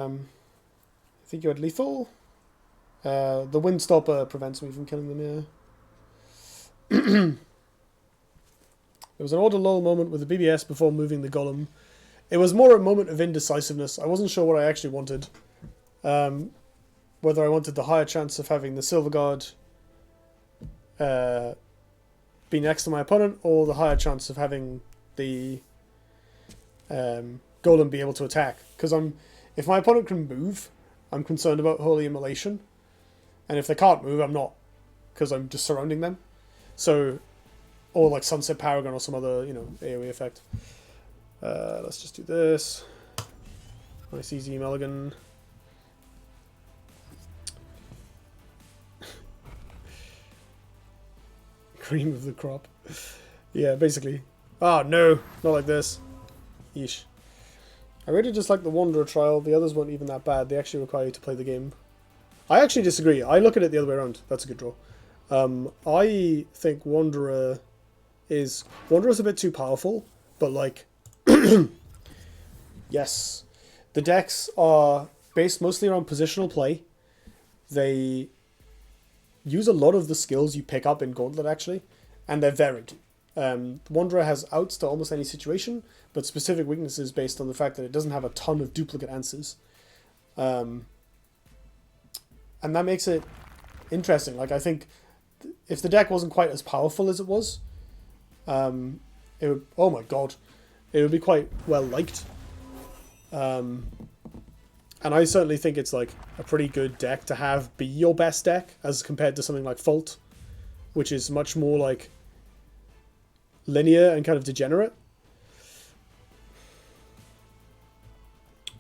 I think you had lethal. The Windstopper prevents me from killing them, yeah. There was an order lull moment with the BBS before moving the golem. It was more a moment of indecisiveness. I wasn't sure what I actually wanted. Whether I wanted the higher chance of having the Silver Guard be next to my opponent, or the higher chance of having the golem be able to attack. Because if my opponent can move, I'm concerned about Holy Immolation. And if they can't move, I'm not. Because I'm just surrounding them. So, or like Sunset Paragon or some other, AoE effect. Let's just do this. Nice easy mulligan. Cream of the crop. Yeah, basically. Oh no, not like this. Yeesh. I really just like the Wanderer trial. The others weren't even that bad. They actually require you to play the game. I actually disagree. I look at it the other way around. That's a good draw. I think Wanderer's a bit too powerful, but like, yes, the decks are based mostly around positional play. They use a lot of the skills you pick up in Gauntlet actually, and they're varied. Wanderer has outs to almost any situation, but specific weaknesses based on the fact that it doesn't have a ton of duplicate answers. And that makes it interesting. Like, I think if the deck wasn't quite as powerful as it was, it would, oh my god, it would be quite well liked. And I certainly think it's like a pretty good deck to have be your best deck as compared to something like Fault, which is much more like linear and kind of degenerate.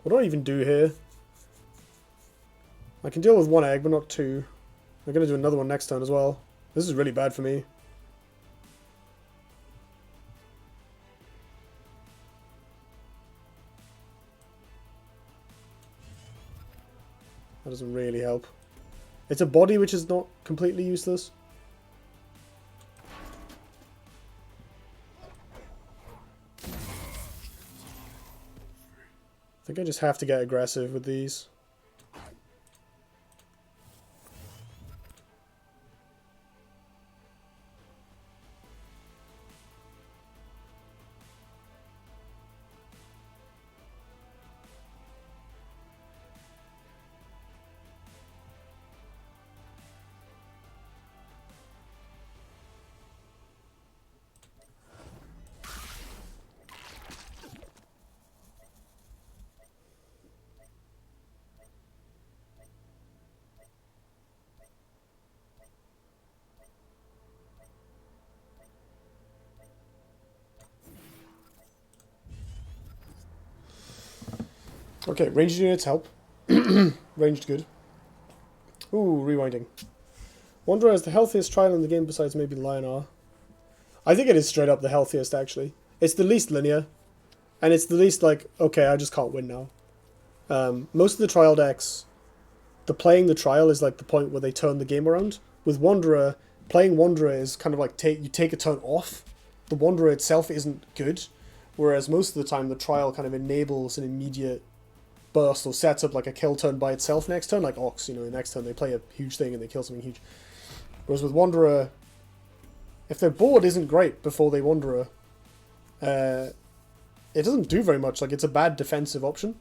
What do I even do here? I can deal with one egg, but not two. I'm going to do another one next turn as well. This is really bad for me. That doesn't really help. It's a body which is not completely useless. I think I just have to get aggressive with these. Okay, ranged units help. Ranged good. Ooh, rewinding. Wanderer is the healthiest trial in the game besides maybe Lionar. I think it is straight up the healthiest, actually. It's the least linear. And it's the least like, okay, I just can't win now. Most of the trial decks, playing the trial is like the point where they turn the game around. With Wanderer, playing Wanderer is kind of like you take a turn off. The Wanderer itself isn't good. Whereas most of the time, the trial kind of enables an immediate burst or sets up like a kill turn by itself next turn, like Ox, next turn they play a huge thing and they kill something huge. Whereas with Wanderer, if their board isn't great before they Wanderer, it doesn't do very much. Like, it's a bad defensive option.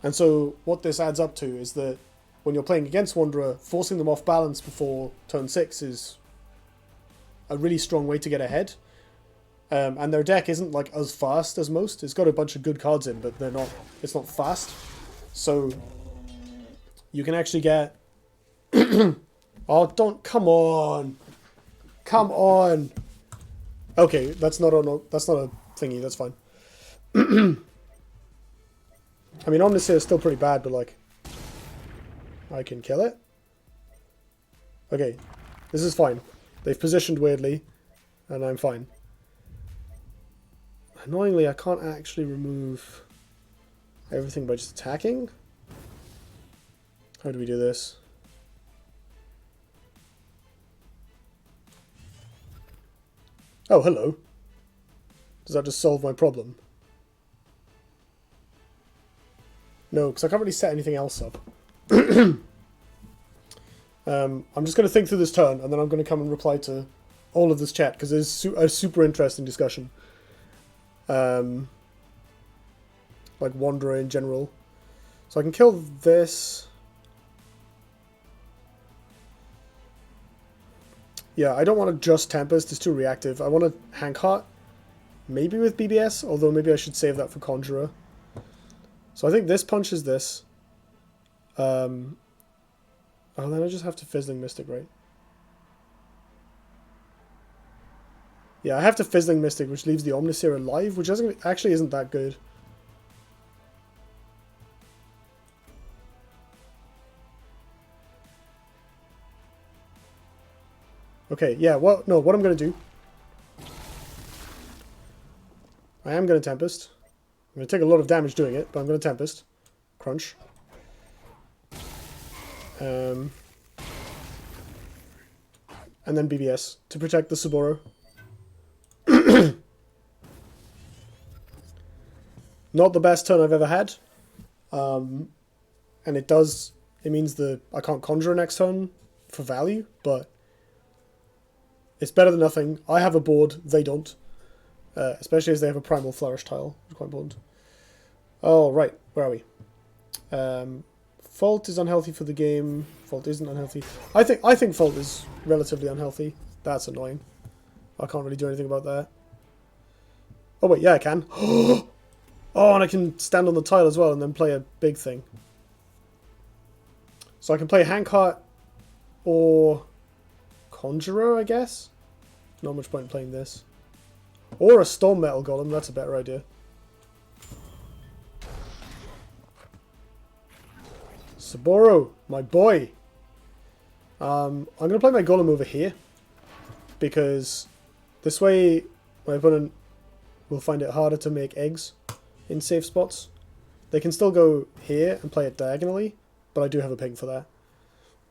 And so what this adds up to is that when you're playing against Wanderer, forcing them off balance before turn 6 is a really strong way to get ahead. And their deck isn't like as fast as most. It's got a bunch of good cards in, but it's not fast. So you can actually get oh, come on. Come on. Okay, that's not a thingy, that's fine. I mean, Omnisphere is still pretty bad, but like I can kill it. Okay, this is fine. They've positioned weirdly, and I'm fine. Annoyingly, I can't actually remove everything by just attacking. How do we do this? Oh, hello. Does that just solve my problem? No, because I can't really set anything else up. I'm just going to think through this turn, and then I'm going to come and reply to all of this chat, because it's a super interesting discussion. Like Wanderer in general. So I can kill this. Yeah, I don't want to just Tempest, it's too reactive. I want to Hankheart, maybe with BBS, although maybe I should save that for Conjurer. So I think this punches this. Oh, then I just have to Fizzling Mystic, right? Yeah, I have to Fizzling Mystic, which leaves the Omniseer alive, which actually isn't that good. Okay, yeah, well, no, what I'm going to do... I am going to Tempest. I'm going to take a lot of damage doing it, but I'm going to Tempest. Crunch. And then BBS to protect the Saboro. Not the best turn I've ever had. And it means I can't Conjure next turn for value, but it's better than nothing. I have a board, they don't. Especially as they have a Primal Flourish tile, which is quite important. Oh, right, where are we? Fault is unhealthy for the game. Fault isn't unhealthy. I think Fault is relatively unhealthy. That's annoying. I can't really do anything about that. Oh wait, yeah I can. Oh, and I can stand on the tile as well and then play a big thing. So I can play Hankheart or Conjurer, I guess. Not much point in playing this. Or a Storm Metal Golem, that's a better idea. Saboro, my boy. I'm going to play my Golem over here, because this way my opponent will find it harder to make eggs in safe spots. They can still go here and play it diagonally, but I do have a ping for that.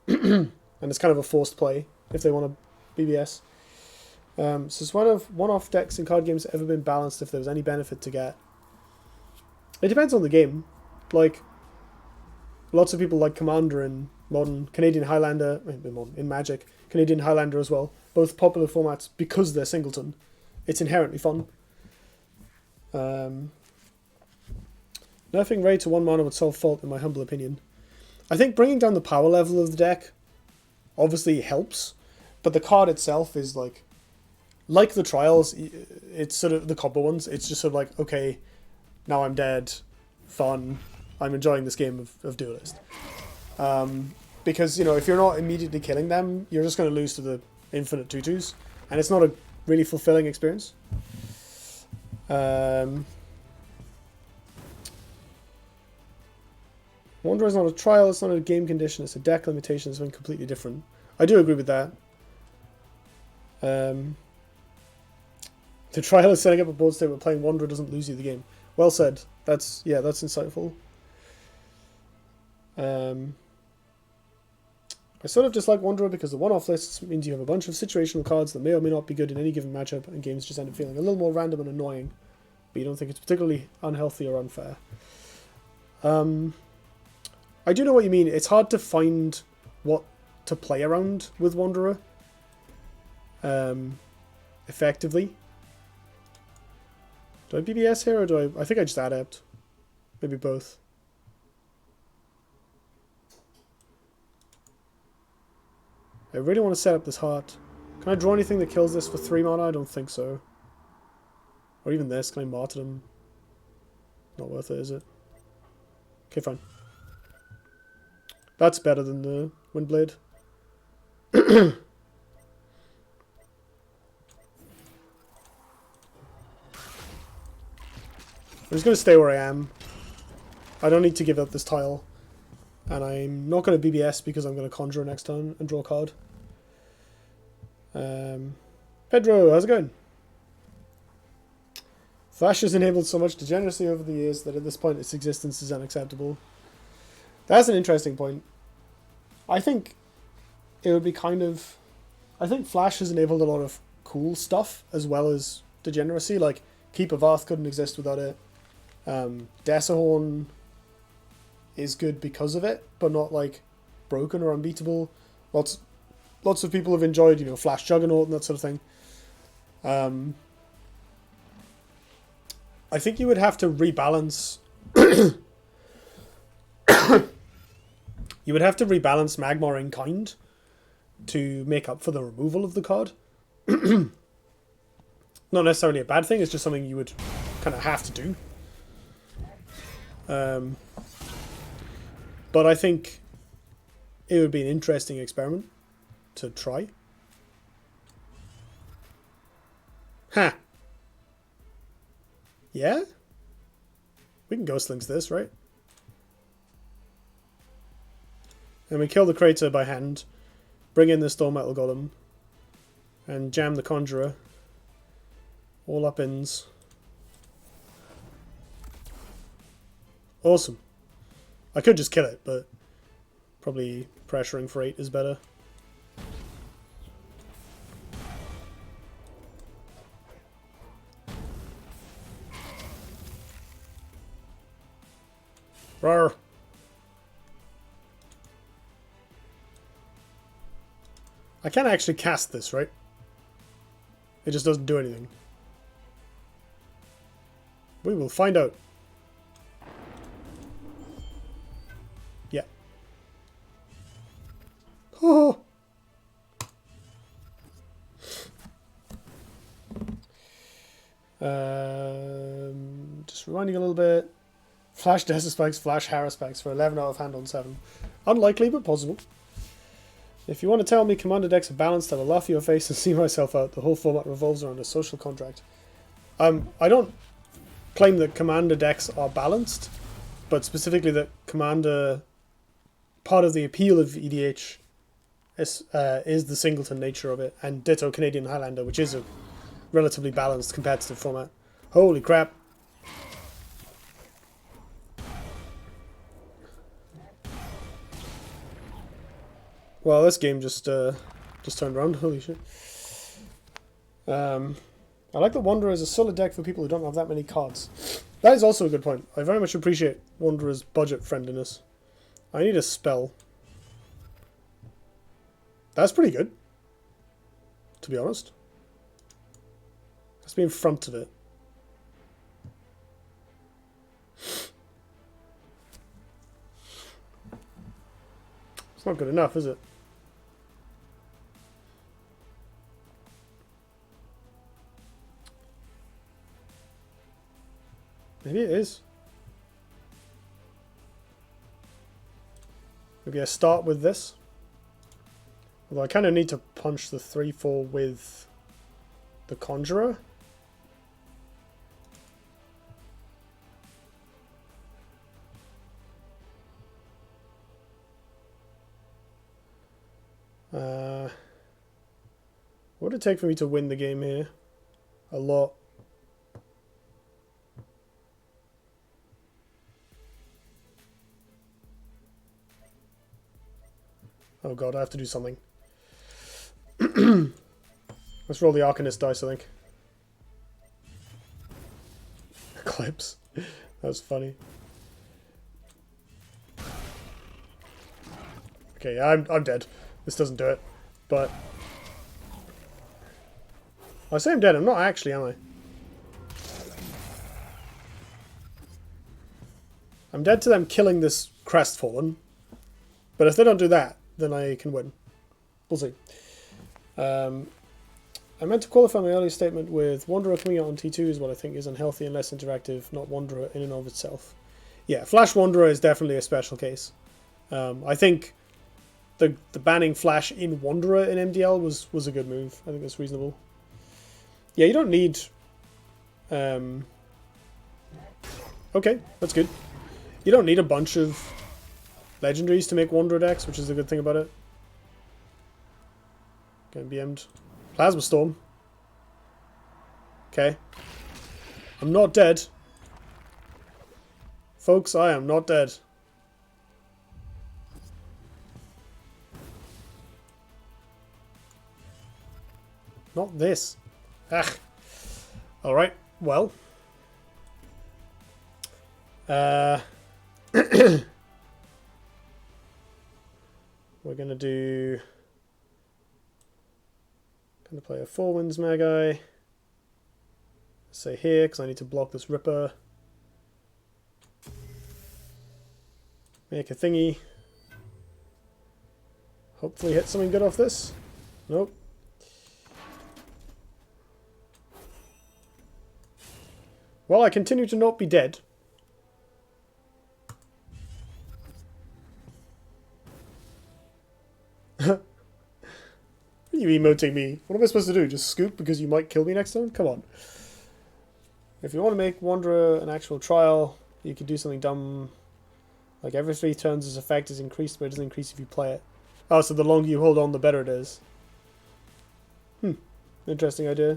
And it's kind of a forced play if they want to BBS. So it's one-off decks in card games ever been balanced if there was any benefit to get. It depends on the game. Like, lots of people like Commander in Modern, Canadian Highlander, in Magic, Canadian Highlander as well. Both popular formats because they're singleton. It's inherently fun. Nerfing Ray to 1 mana would solve Fault in my humble opinion. I think bringing down the power level of the deck obviously helps, but the card itself is like the Trials, it's sort of the combo ones, it's just sort of like, okay, now I'm dead, fun, I'm enjoying this game of Duelyst. Because, you know, if you're not immediately killing them, you're just going to lose to the infinite tutus, and it's not a really fulfilling experience. Wanderer is not a trial, it's not a game condition, it's a deck limitation, it's something completely different. I do agree with that. The trial is setting up a board state where playing Wanderer doesn't lose you the game. Well said. That's insightful. I sort of dislike Wanderer because the one-off lists means you have a bunch of situational cards that may or may not be good in any given matchup, and games just end up feeling a little more random and annoying, but you don't think it's particularly unhealthy or unfair. I do know what you mean. It's hard to find what to play around with Wanderer effectively. Do I BBS here, or do I think I just Adept. Maybe both. I really want to set up this heart. Can I draw anything that kills this for 3 mana? I don't think so. Or even this. Can I Martyrdom? Not worth it, is it? Okay, fine. That's better than the Windblade. I'm just going to stay where I am. I don't need to give up this tile. And I'm not going to BBS because I'm going to Conjure next turn and draw a card. Pedro, how's it going? Flash has enabled so much degeneracy over the years that at this point its existence is unacceptable. That's an interesting point. I think it would be kind of... I think Flash has enabled a lot of cool stuff as well as degeneracy. Like, Keep of Arth couldn't exist without it. Desahorn is good because of it, but not like broken or unbeatable. Lots of people have enjoyed, you know, Flash Juggernaut and that sort of thing. I think you would have to rebalance. You would have to rebalance Magmar in kind to make up for the removal of the card. Not necessarily a bad thing, it's just something you would kind of have to do. But I think it would be an interesting experiment to try. Ha! Yeah? We can Ghost Links this, right? And we kill the Crater by hand, bring in the Storm Metal Golem, and jam the Conjurer. All up ins. Awesome. I could just kill it, but probably pressuring for 8 is better. Rawr. I can actually cast this, right? It just doesn't do anything. We will find out. Yeah. Oh. Just rewinding a little bit. Flash Desert Spikes, Flash Harris Spikes for 11 out of hand on 7. Unlikely, but possible. If you want to tell me Commander decks are balanced, I will laugh in your face and see myself out. The whole format revolves around a social contract. I don't claim that Commander decks are balanced, but specifically that Commander, part of the appeal of EDH is the singleton nature of it, and ditto Canadian Highlander, which is a relatively balanced competitive format. Holy crap. Well, this game just turned around. Holy shit. I like that Wanderer is a solid deck for people who don't have that many cards. That is also a good point. I very much appreciate Wanderer's budget friendliness. I need a spell. That's pretty good, to be honest. Let's be in front of it. It's not good enough, is it? Maybe it is. Maybe I start with this. Although I kind of need to punch the 3/4 with the Conjurer. What would it take for me to win the game here? A lot. Oh god, I have to do something. Let's roll the Arcanist dice, I think. Eclipse. That was funny. Okay, I'm dead. This doesn't do it. But I say I'm dead, I'm not actually, am I? I'm dead to them killing this Crestfallen. But if they don't do that, then I can win. We'll see. I meant to qualify my earlier statement with Wanderer coming out on T2 is what I think is unhealthy and less interactive, not Wanderer in and of itself. Yeah, Flash Wanderer is definitely a special case. I think the banning Flash in Wanderer in MDL was a good move. I think that's reasonable. Yeah, you don't need... okay, that's good. You don't need a bunch of legendaries to make Wanderer decks, which is a good thing about it. Getting BM'd. Plasma Storm. Okay. I'm not dead. Folks, I am not dead. Not this. Ah. Alright, well. we're going to do... going to play a 4 Winds Magi. Say here, because I need to block this Ripper. Make a thingy. Hopefully hit something good off this. Nope. Well, I continue to not be dead. What are you emoting me? What am I supposed to do? Just scoop because you might kill me next time? Come on. If you want to make Wanderer an actual trial, you could do something dumb. Like every 3 turns his effect is increased, but it doesn't increase if you play it. Oh, so the longer you hold on, the better it is. Interesting idea.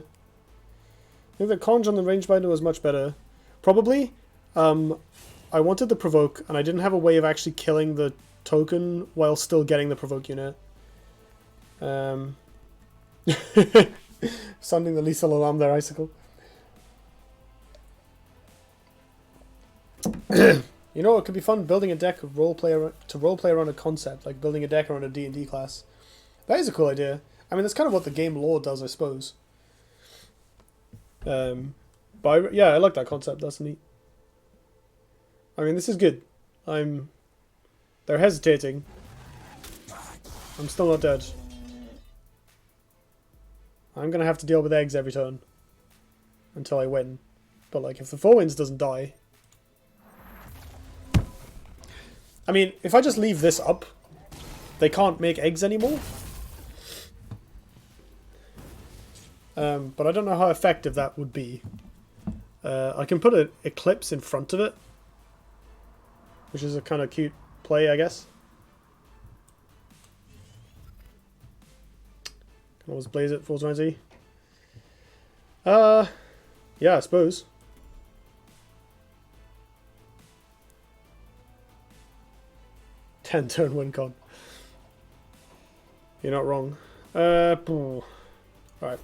I think the conj on the rangebinder was much better. Probably. I wanted the provoke, and I didn't have a way of actually killing the token while still getting the provoke unit. Sounding the lethal alarm there, Icicle. You know, it could be fun building a deck of roleplay around a concept, like building a deck around a D&D class. That is a cool idea. I mean, that's kind of what the game lore does, I suppose. But yeah, I like that concept. That's neat. I mean, this is good. They're hesitating. I'm still not dead. I'm gonna have to deal with eggs every turn until I win. But like, if the 4 Winds doesn't die. I mean, if I just leave this up, they can't make eggs anymore. But I don't know how effective that would be. I can put an Eclipse in front of it, which is a kind of cute play, I guess. Can always blaze it 420. Yeah, I suppose. Turn win con. You're not wrong. Right.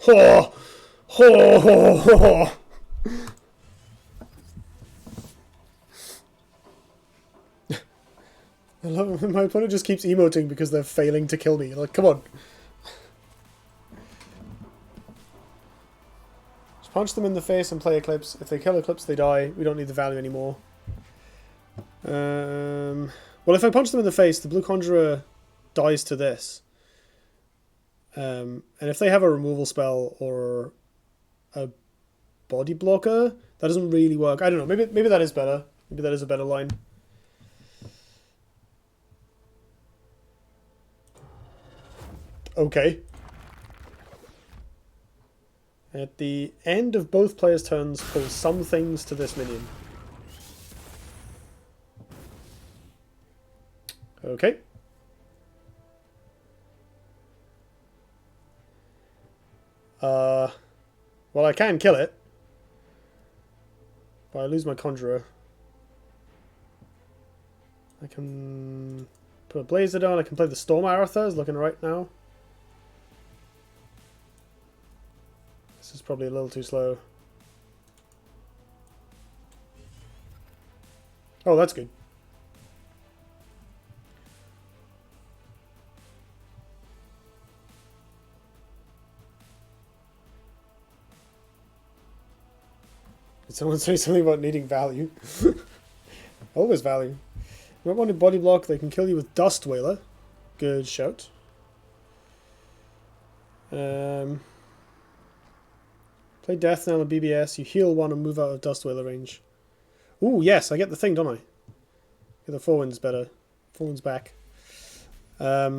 Ho! Ho! Ho! Ho! I love it. My opponent just keeps emoting because they're failing to kill me. Like, come on. Just punch them in the face and play Eclipse. If they kill Eclipse, they die. We don't need the value anymore. Well, if I punch them in the face, the blue Conjurer dies to this. And if they have a removal spell or a body blocker, that doesn't really work. I don't know. Maybe that is better. Maybe that is a better line. Okay. At the end of both players' turns, pull some things to this minion. Okay. Well, I can kill it. But I lose my Conjurer. I can put a Blazer down. I can play the Storm Aratha, is looking right now. This is probably a little too slow. Oh, that's good. Did someone say something about needing value? Always value. You might want to body block. They can kill you with Dust Whaler. Good shout. Play Death Knell and BBS. You heal 1 and move out of Dust Whaler range. Ooh, yes, I get the thing, don't I? Get the 4 Winds better. 4 Winds back. Yeah,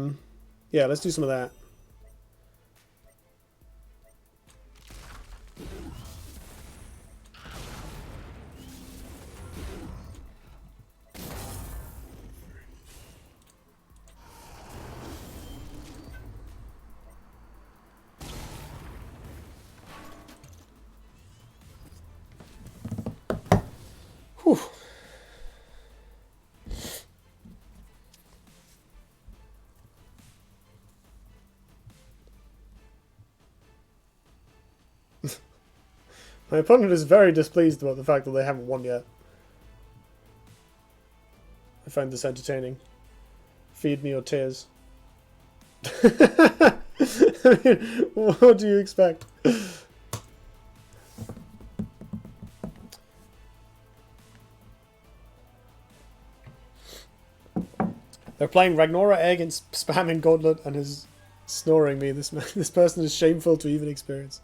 let's do some of that. Whew. My opponent is very displeased about the fact that they haven't won yet. I find this entertaining. Feed me your tears. I mean, what do you expect? They're playing Ragnora Egg and spamming Gauntlet and is snoring me. This person is shameful to even experience.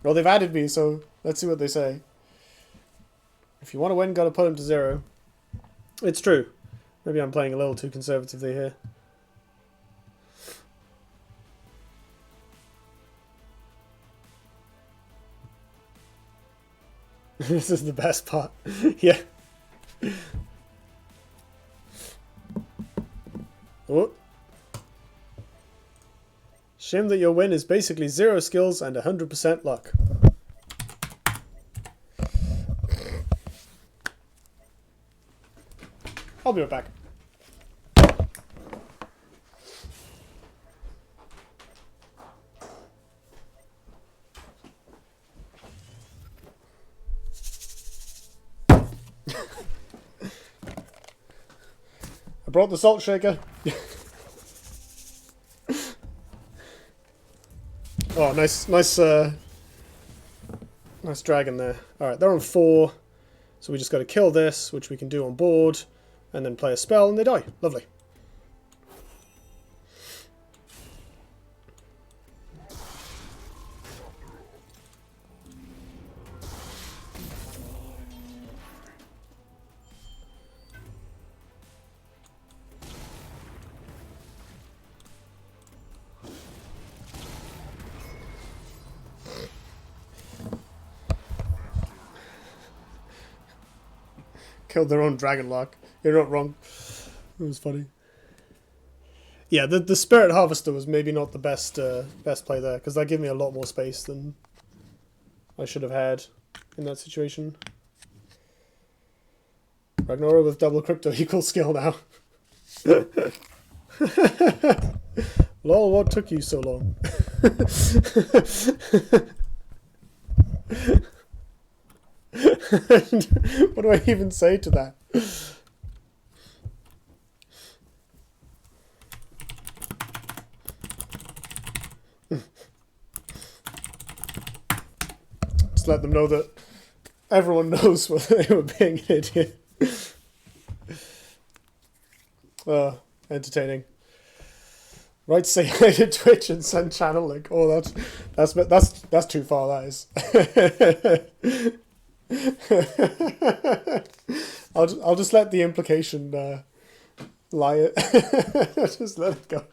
Well, they've added me, so let's see what they say. If you want to win, gotta put him to 0. It's true. Maybe I'm playing a little too conservatively here. This is the best part. Yeah. Oh. Shame that your win is basically 0 skills and 100% luck. I'll be right back. I brought the salt shaker. Oh, nice dragon there. Alright, they're on 4. So we just got to kill this, which we can do on board, and then play a spell, and they die. Lovely. Killed their own dragon lock. You're not wrong. It was funny. Yeah, the Spirit Harvester was maybe not the best play there, because that gave me a lot more space than I should have had in that situation. Ragnora with double crypto equals skill now. Lol, what took you so long? What do I even say to that? Just let them know that everyone knows whether they were being an idiot. Entertaining. Right, say hi to Twitch and send channel link. Oh, that's too far. That is. I'll just let the implication lie it. Just let it go.